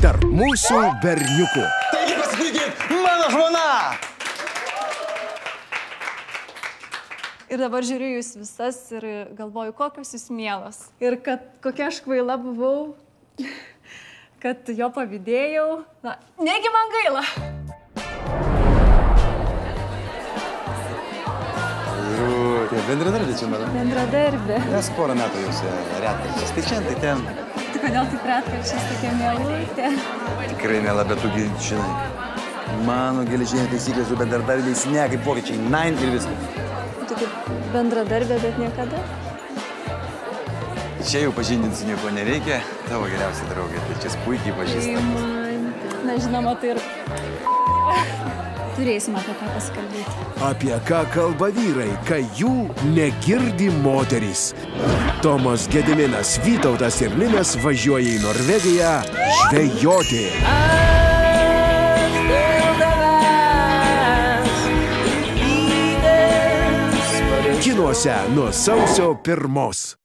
tarp mūsų berniukų. Taigi pasakykit, mano žmona! Ir dabar žiūriu jūs visas ir galvoju, kokios jūs mielos. Ir kad kokia aš kvaila buvau, kad jo pavydėjau. Na, negi man gaila. Irutė, bendradarbė čia mano. Bendradarbė. Mes porą metų jūs retkarčiais. Tai čia, tai ten. Tai kodėl taip retkarčiais tokia mielutė? Tikrai nelabai tu žinai. Mano geležinė taisyklė su bendradarbiais ne, kaip vokiečiai, nein ir viskas. Tu kaip bendradarbė, bet niekada? Čia jau pažindinti nieko nereikia, tavo geriausia draugė, tai čia puikiai pažįstama. Na, žinoma, tai ir... Turėsim apie ką pasikalbėti. Apie ką kalba vyrai, kai jų negirdi moterys. Tomas Gediminas, Vytautas ir Linas važiuoja į Norvegiją žvejoti. Kinuose nuo sausio 1.